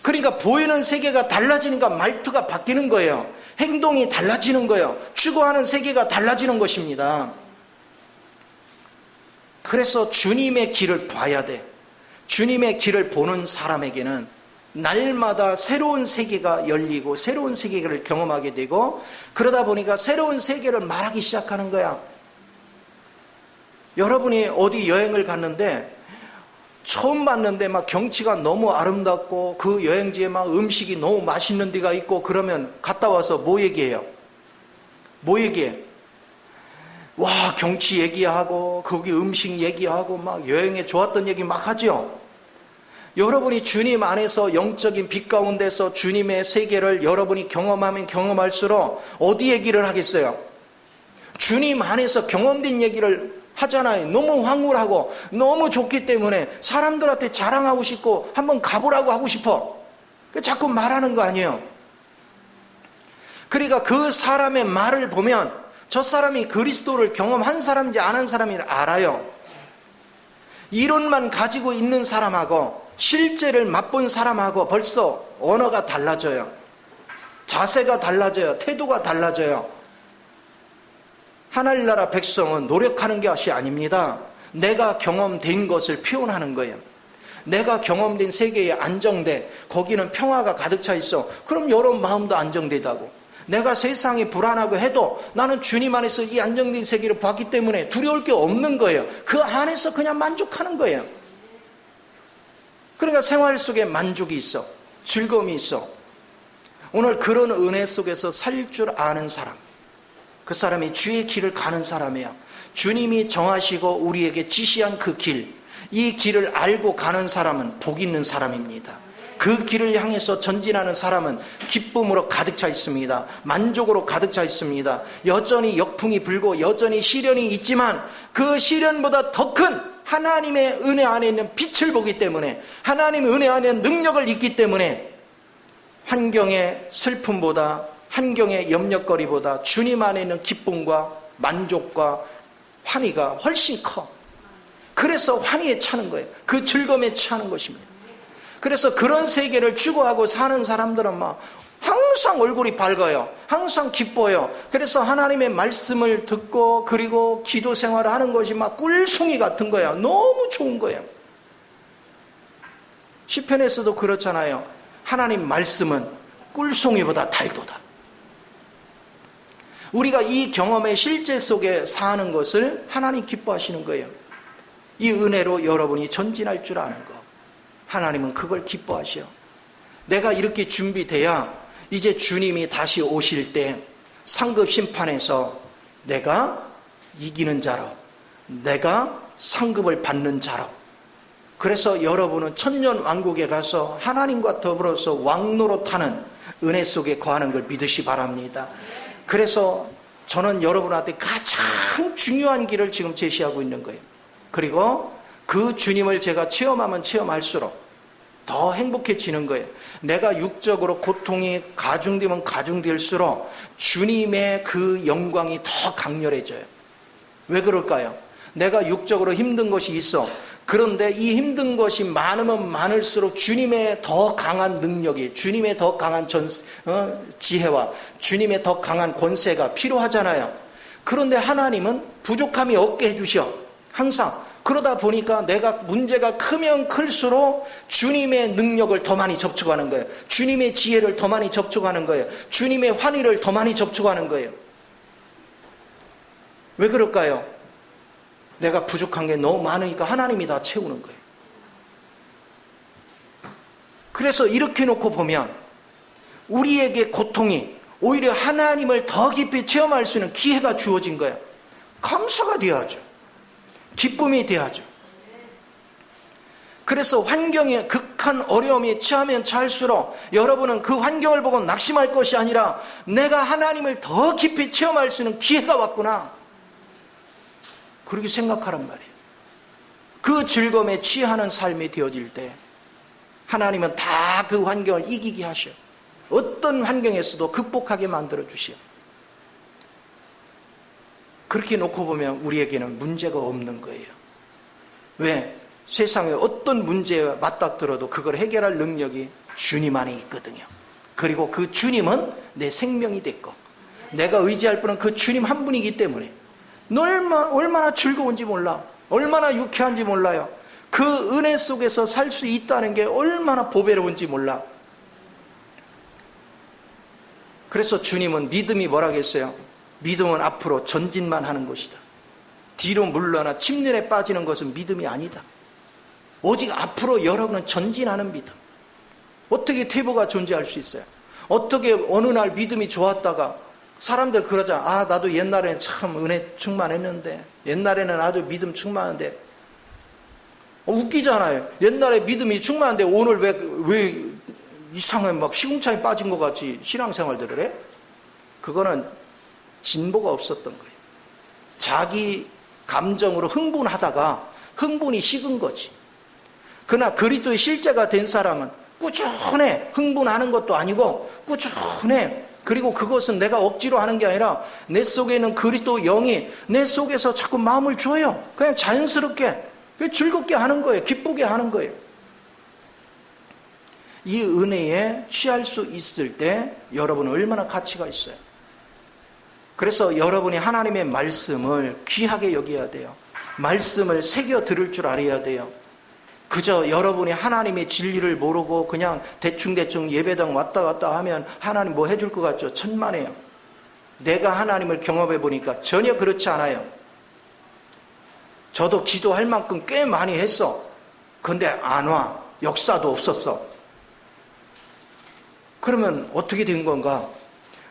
그러니까 보이는 세계가 달라지니까 말투가 바뀌는 거예요. 행동이 달라지는 거예요. 추구하는 세계가 달라지는 것입니다. 그래서 주님의 길을 봐야 돼. 주님의 길을 보는 사람에게는 날마다 새로운 세계가 열리고 새로운 세계를 경험하게 되고, 그러다 보니까 새로운 세계를 말하기 시작하는 거야. 여러분이 어디 여행을 갔는데 처음 봤는데 막 경치가 너무 아름답고 그 여행지에 막 음식이 너무 맛있는 데가 있고 그러면 갔다 와서 뭐 얘기해요? 뭐 얘기해? 와, 경치 얘기하고 거기 음식 얘기하고 막 여행에 좋았던 얘기 막 하죠. 여러분이 주님 안에서 영적인 빛 가운데서 주님의 세계를 여러분이 경험하면 경험할수록 어디 얘기를 하겠어요? 주님 안에서 경험된 얘기를 하잖아요. 너무 황홀하고 너무 좋기 때문에 사람들한테 자랑하고 싶고 한번 가보라고 하고 싶어. 자꾸 말하는 거 아니에요. 그러니까 그 사람의 말을 보면 저 사람이 그리스도를 경험한 사람인지 안 한 사람인지 알아요. 이론만 가지고 있는 사람하고 실제를 맛본 사람하고 벌써 언어가 달라져요. 자세가 달라져요. 태도가 달라져요. 하나님 나라 백성은 노력하는 것이 아닙니다. 내가 경험된 것을 표현하는 거예요. 내가 경험된 세계에 안정돼. 거기는 평화가 가득 차 있어. 그럼 여러분 마음도 안정되다고. 내가 세상이 불안하고 해도 나는 주님 안에서 이 안정된 세계를 봤기 때문에 두려울 게 없는 거예요. 그 안에서 그냥 만족하는 거예요. 그러니까 생활 속에 만족이 있어. 즐거움이 있어. 오늘 그런 은혜 속에서 살 줄 아는 사람, 그 사람이 주의 길을 가는 사람이에요. 주님이 정하시고 우리에게 지시한 그 길, 이 길을 알고 가는 사람은 복 있는 사람입니다. 그 길을 향해서 전진하는 사람은 기쁨으로 가득 차 있습니다. 만족으로 가득 차 있습니다. 여전히 역풍이 불고 여전히 시련이 있지만 그 시련보다 더 큰 하나님의 은혜 안에 있는 빛을 보기 때문에, 하나님의 은혜 안에 있는 능력을 잊기 때문에 환경의 슬픔보다, 환경의 염려거리보다 주님 안에 있는 기쁨과 만족과 환희가 훨씬 커. 그래서 환희에 차는 거예요. 그 즐거움에 차는 것입니다. 그래서 그런 세계를 추구하고 사는 사람들은 막 항상 얼굴이 밝아요. 항상 기뻐요. 그래서 하나님의 말씀을 듣고 그리고 기도 생활을 하는 것이 막 꿀송이 같은 거야. 너무 좋은 거예요. 시편에서도 그렇잖아요. 하나님 말씀은 꿀송이보다 달도다. 우리가 이 경험의 실제 속에 사는 것을 하나님 기뻐하시는 거예요. 이 은혜로 여러분이 전진할 줄 아는 거. 하나님은 그걸 기뻐하셔. 내가 이렇게 준비돼야 이제 주님이 다시 오실 때 상급 심판에서 내가 이기는 자로, 내가 상급을 받는 자로. 그래서 여러분은 천년 왕국에 가서 하나님과 더불어서 왕노릇하는 은혜 속에 거하는 걸 믿으시 바랍니다. 그래서 저는 여러분한테 가장 중요한 길을 지금 제시하고 있는 거예요. 그리고 그 주님을 제가 체험하면 체험할수록 더 행복해지는 거예요. 내가 육적으로 고통이 가중되면 가중될수록 주님의 그 영광이 더 강렬해져요. 왜 그럴까요? 내가 육적으로 힘든 것이 있어. 그런데 이 힘든 것이 많으면 많을수록 주님의 더 강한 능력이, 주님의 더 강한 지혜와 주님의 더 강한 권세가 필요하잖아요. 그런데 하나님은 부족함이 없게 해주셔. 항상. 그러다 보니까 내가 문제가 크면 클수록 주님의 능력을 더 많이 접촉하는 거예요. 주님의 지혜를 더 많이 접촉하는 거예요. 주님의 환희를 더 많이 접촉하는 거예요. 왜 그럴까요? 내가 부족한 게 너무 많으니까 하나님이 다 채우는 거예요. 그래서 이렇게 놓고 보면 우리에게 고통이 오히려 하나님을 더 깊이 체험할 수 있는 기회가 주어진 거예요. 감사가 되어야죠. 기쁨이 돼야죠. 그래서 환경에 극한 어려움에 처하면 처할수록 여러분은 그 환경을 보고 낙심할 것이 아니라 내가 하나님을 더 깊이 체험할 수 있는 기회가 왔구나, 그렇게 생각하란 말이에요. 그 즐거움에 취하는 삶이 되어질 때 하나님은 다 그 환경을 이기게 하셔. 어떤 환경에서도 극복하게 만들어 주시오. 그렇게 놓고 보면 우리에게는 문제가 없는 거예요. 왜? 세상에 어떤 문제에 맞닥뜨려도 그걸 해결할 능력이 주님 안에 있거든요. 그리고 그 주님은 내 생명이 됐고 내가 의지할 분은 그 주님 한 분이기 때문에 얼마나 즐거운지 몰라, 얼마나 유쾌한지 몰라요. 그 은혜 속에서 살 수 있다는 게 얼마나 보배로운지 몰라. 그래서 주님은 믿음이 뭐라겠어요? 믿음은 앞으로 전진만 하는 것이다. 뒤로 물러나 침륜에 빠지는 것은 믿음이 아니다. 오직 앞으로 여러분은 전진하는 믿음. 어떻게 태보가 존재할 수 있어요? 어떻게 어느 날 믿음이 좋았다가 사람들 그러자, 아 나도 옛날에는 참 은혜 충만했는데, 옛날에는 나도 믿음 충만한데, 웃기잖아요. 옛날에 믿음이 충만한데 오늘 왜 이상하게 막 시궁창에 빠진 것 같이 신앙생활들을 해? 그거는 진보가 없었던 거예요. 자기 감정으로 흥분하다가 흥분이 식은 거지. 그러나 그리스도의 실제가 된 사람은 꾸준해. 흥분하는 것도 아니고 꾸준해. 그리고 그것은 내가 억지로 하는 게 아니라 내 속에 있는 그리스도 영이 내 속에서 자꾸 마음을 줘요. 그냥 자연스럽게 즐겁게 하는 거예요. 기쁘게 하는 거예요. 이 은혜에 취할 수 있을 때 여러분은 얼마나 가치가 있어요. 그래서 여러분이 하나님의 말씀을 귀하게 여겨야 돼요. 말씀을 새겨 들을 줄 알아야 돼요. 그저 여러분이 하나님의 진리를 모르고 그냥 대충대충 예배당 왔다 갔다 하면 하나님 뭐 해줄 것 같죠? 천만에요. 내가 하나님을 경험해 보니까 전혀 그렇지 않아요. 저도 기도할 만큼 꽤 많이 했어. 근데 안 와. 역사도 없었어. 그러면 어떻게 된 건가?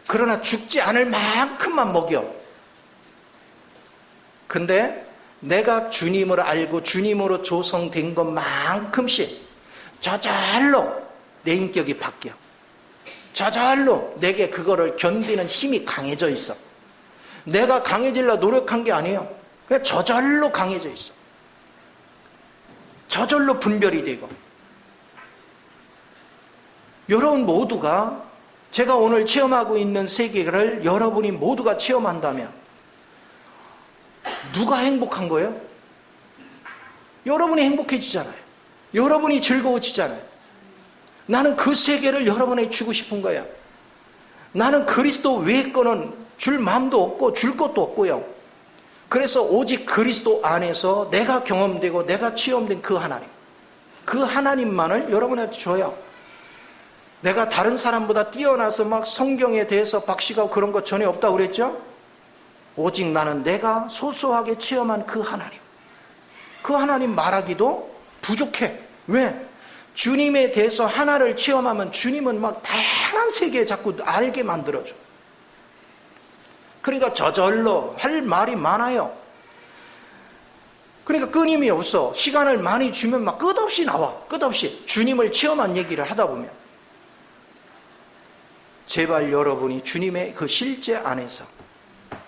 그러나 죽지 않을 만큼만 먹여. 근데 내가 주님을 알고 주님으로 조성된 것만큼씩 저절로 내 인격이 바뀌어. 저절로 내게 그거를 견디는 힘이 강해져 있어. 내가 강해지려 노력한 게 아니에요. 그냥 저절로 강해져 있어. 저절로 분별이 되고. 여러분 모두가 제가 오늘 체험하고 있는 세계를 여러분이 모두가 체험한다면 누가 행복한 거예요? 여러분이 행복해지잖아요. 여러분이 즐거워지잖아요. 나는 그 세계를 여러분에게 주고 싶은 거야. 나는 그리스도 외의 거는 줄 마음도 없고 줄 것도 없고요. 그래서 오직 그리스도 안에서 내가 경험되고 내가 체험된 그 하나님, 그 하나님만을 여러분한테 줘요. 내가 다른 사람보다 뛰어나서 막 성경에 대해서 박식하고 그런 거 전혀 없다고 그랬죠? 오직 나는 내가 소소하게 체험한 그 하나님, 그 하나님 말하기도 부족해. 왜? 주님에 대해서 하나를 체험하면 주님은 막 다양한 세계에 자꾸 알게 만들어줘. 그러니까 저절로 할 말이 많아요. 그러니까 끊임이 없어. 시간을 많이 주면 막 끝없이 나와. 끝없이 주님을 체험한 얘기를 하다 보면. 제발 여러분이 주님의 그 실제 안에서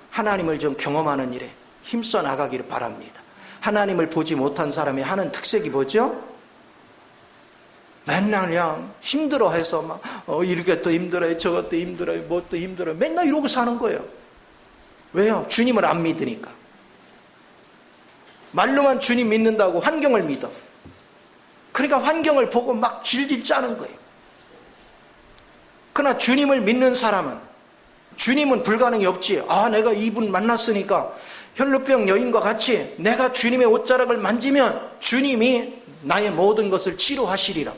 하나님을 좀 경험하는 일에 힘써 나가기를 바랍니다. 하나님을 보지 못한 사람이 하는 특색이 뭐죠? 맨날 그냥 힘들어해서 막 이렇게 힘들어요, 저것도 힘들어요, 뭣도 힘들어요. 맨날 이러고 사는 거예요. 왜요? 주님을 안 믿으니까. 말로만 주님 믿는다고 환경을 믿어. 그러니까 환경을 보고 막 질질 짜는 거예요. 그러나 주님을 믿는 사람은, 주님은 불가능이 없지. 아, 내가 이분 만났으니까 혈루병 여인과 같이 내가 주님의 옷자락을 만지면 주님이 나의 모든 것을 치료하시리라.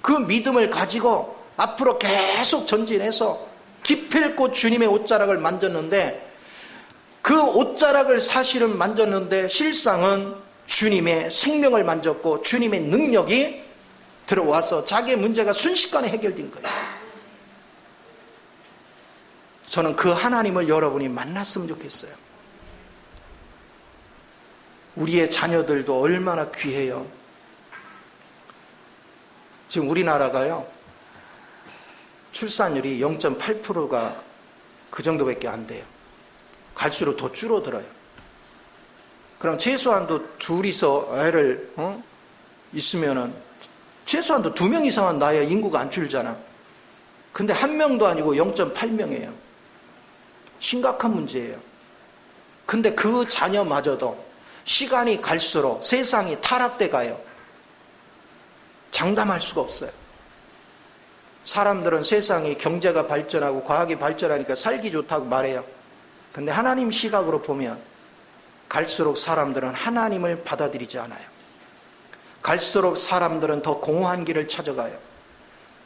그 믿음을 가지고 앞으로 계속 전진해서 기필코 주님의 옷자락을 만졌는데, 그 옷자락을 사실은 만졌는데 실상은 주님의 생명을 만졌고 주님의 능력이 들어와서 자기의 문제가 순식간에 해결된 거예요. 저는 그 하나님을 여러분이 만났으면 좋겠어요. 우리의 자녀들도 얼마나 귀해요. 지금 우리나라가요, 출산율이 0.8%가 그 정도밖에 안 돼요. 갈수록 더 줄어들어요. 그럼 최소한도 둘이서 애를 있으면은 최소한도 2명 이상은 낳아야 인구가 안 줄잖아. 근데 1명도 아니고 0.8명이에요. 심각한 문제예요. 근데 그 자녀마저도 시간이 갈수록 세상이 타락돼 가요. 장담할 수가 없어요. 사람들은 세상이 경제가 발전하고 과학이 발전하니까 살기 좋다고 말해요. 근데 하나님 시각으로 보면 갈수록 사람들은 하나님을 받아들이지 않아요. 갈수록 사람들은 더 공허한 길을 찾아가요.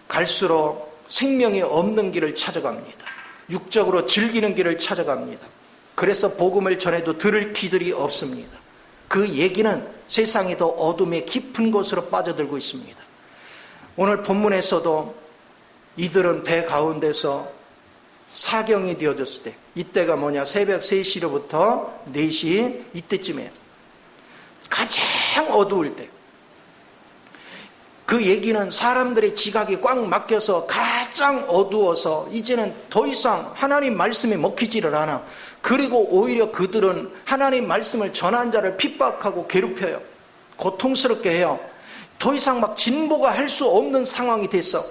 갈수록 생명이 없는 길을 찾아갑니다. 육적으로 즐기는 길을 찾아갑니다. 그래서 복음을 전해도 들을 귀들이 없습니다. 그 얘기는 세상이 더 어둠의 깊은 곳으로 빠져들고 있습니다. 오늘 본문에서도 이들은 배 가운데서 사경이 되어졌을 때, 이때가 뭐냐, 새벽 3시로부터 4시 이때쯤이에요. 가장 어두울 때. 그 얘기는 사람들의 지각이 꽉 막혀서 가장 어두워서 이제는 더 이상 하나님 말씀에 먹히지를 않아. 그리고 오히려 그들은 하나님 말씀을 전한 자를 핍박하고 괴롭혀요. 고통스럽게 해요. 더 이상 막 진보가 할 수 없는 상황이 됐어.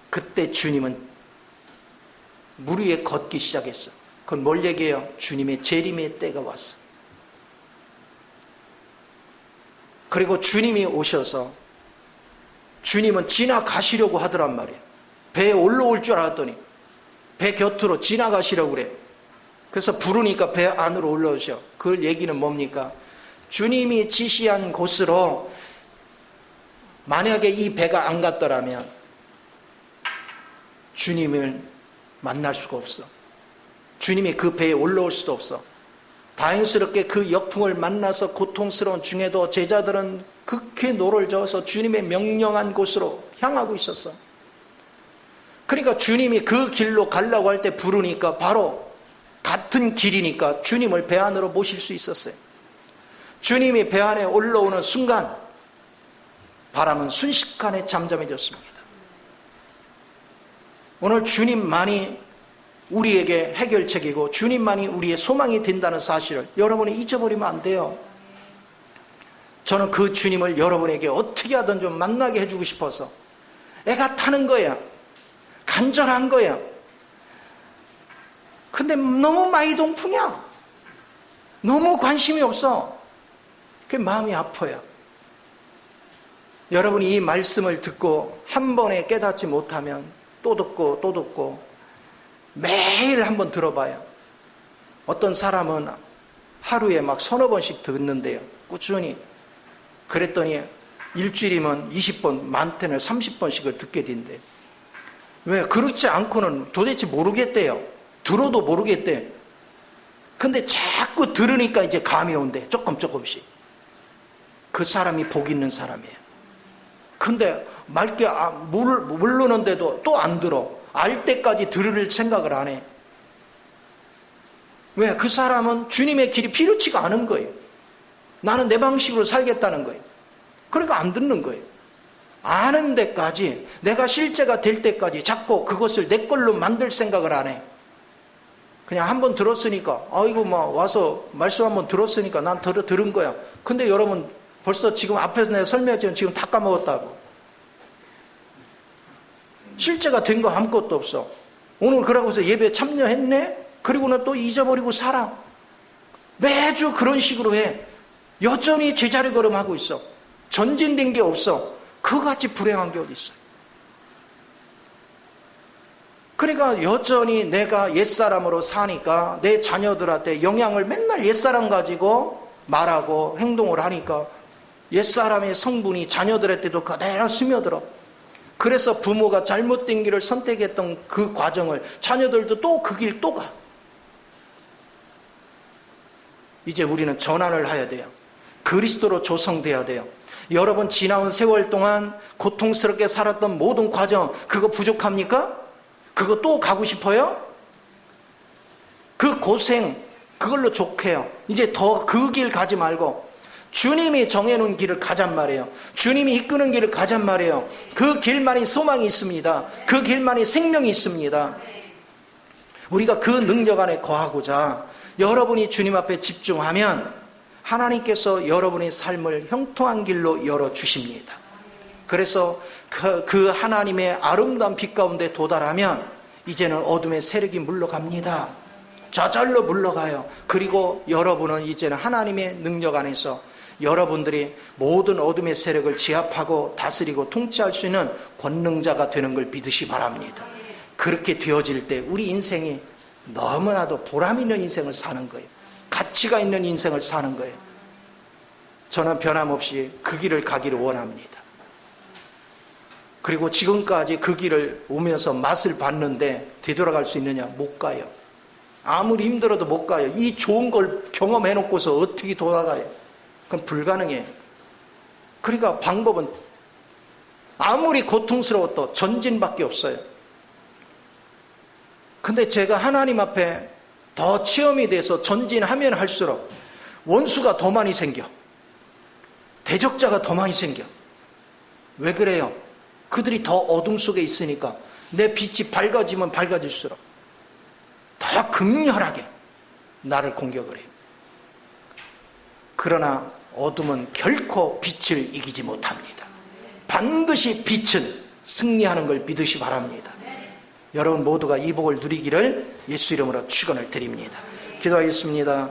그때 주님은 물 위에 걷기 시작했어. 그건 뭘 얘기해요? 주님의 재림의 때가 왔어. 그리고 주님이 오셔서 주님은 지나가시려고 하더란 말이에요. 배에 올라올 줄 알았더니 배 곁으로 지나가시려고 그래. 그래서 부르니까 배 안으로 올라오셔. 그 얘기는 뭡니까? 주님이 지시한 곳으로 만약에 이 배가 안 갔더라면 주님을 만날 수가 없어. 주님이 그 배에 올라올 수도 없어. 다행스럽게 그 역풍을 만나서 고통스러운 중에도 제자들은 극히 노를 저어서 주님의 명령한 곳으로 향하고 있었어. 그러니까 주님이 그 길로 가려고 할 때 부르니까 바로 같은 길이니까 주님을 배 안으로 모실 수 있었어요. 주님이 배 안에 올라오는 순간 바람은 순식간에 잠잠해졌습니다. 오늘 주님만이 우리에게 해결책이고 주님만이 우리의 소망이 된다는 사실을 여러분이 잊어버리면 안 돼요. 저는 그 주님을 여러분에게 어떻게 하든 좀 만나게 해주고 싶어서 애가 타는 거야. 간절한 거야. 근데 너무 마이동풍이야. 너무 관심이 없어. 그게 마음이 아파요. 여러분이 이 말씀을 듣고 한 번에 깨닫지 못하면 또 듣고 또 듣고 매일 한번 들어봐요. 어떤 사람은 하루에 막 1~2번씩 듣는데요. 꾸준히. 그랬더니 일주일이면 20번, 많게는 30번씩을 듣게 된대. 왜? 그렇지 않고는 도대체 모르겠대요. 들어도 모르겠대. 근데 자꾸 들으니까 이제 감이 온대. 조금씩. 그 사람이 복 있는 사람이에요. 근데 맑게 모르는데도 또 안 들어. 알 때까지 들을 생각을 안 해. 왜? 그 사람은 주님의 길이 필요치가 않은 거예요. 나는 내 방식으로 살겠다는 거예요. 그러니까 안 듣는 거예요. 아는 데까지, 내가 실제가 될 때까지 자꾸 그것을 내 걸로 만들 생각을 안 해. 그냥 한번 들었으니까, 아이고 와서 말씀 한번 들었으니까 난 들은 거야. 근데 여러분 벌써 지금 앞에서 내가 설명했지만 지금 다 까먹었다고. 실제가 된 거 아무것도 없어. 오늘 그러고서 예배 참여했네? 그리고는 또 잊어버리고 살아. 매주 그런 식으로 해. 여전히 제자리 걸음하고 있어. 전진된 게 없어. 그같이 불행한 게 어디 있어. 그러니까 여전히 내가 옛사람으로 사니까 내 자녀들한테 영향을 맨날 옛사람 가지고 말하고 행동을 하니까 옛사람의 성분이 자녀들한테도 그대로 스며들어. 그래서 부모가 잘못된 길을 선택했던 그 과정을 자녀들도 또 그 길 또 가. 이제 우리는 전환을 해야 돼요. 그리스도로 조성돼야 돼요. 여러분 지나온 세월 동안 고통스럽게 살았던 모든 과정, 그거 부족합니까? 그거 또 가고 싶어요? 그 고생, 그걸로 족해요. 이제 더 그 길 가지 말고 주님이 정해놓은 길을 가잔 말이에요. 주님이 이끄는 길을 가잔 말이에요. 그 길만이 소망이 있습니다. 그 길만이 생명이 있습니다. 우리가 그 능력 안에 거하고자 여러분이 주님 앞에 집중하면 하나님께서 여러분의 삶을 형통한 길로 열어주십니다. 그래서 그 하나님의 아름다운 빛 가운데 도달하면 이제는 어둠의 세력이 물러갑니다. 저절로 물러가요. 그리고 여러분은 이제는 하나님의 능력 안에서 여러분들이 모든 어둠의 세력을 제압하고 다스리고 통치할 수 있는 권능자가 되는 걸 믿으시 바랍니다. 그렇게 되어질 때 우리 인생이 너무나도 보람 있는 인생을 사는 거예요. 가치가 있는 인생을 사는 거예요. 저는 변함없이 그 길을 가기를 원합니다. 그리고 지금까지 그 길을 오면서 맛을 봤는데 되돌아갈 수 있느냐? 못 가요. 아무리 힘들어도 못 가요. 이 좋은 걸 경험해 놓고서 어떻게 돌아가요? 그건 불가능해요. 그러니까 방법은 아무리 고통스러워도 전진밖에 없어요. 근데 제가 하나님 앞에 더 체험이 돼서 전진하면 할수록 원수가 더 많이 생겨. 대적자가 더 많이 생겨. 왜 그래요? 그들이 더 어둠 속에 있으니까 내 빛이 밝아지면 밝아질수록 더 극렬하게 나를 공격을 해요. 그러나 어둠은 결코 빛을 이기지 못합니다. 반드시 빛은 승리하는 걸 믿으시 바랍니다. 여러분 모두가 이 복을 누리기를 예수 이름으로 축원을 드립니다. 기도하겠습니다.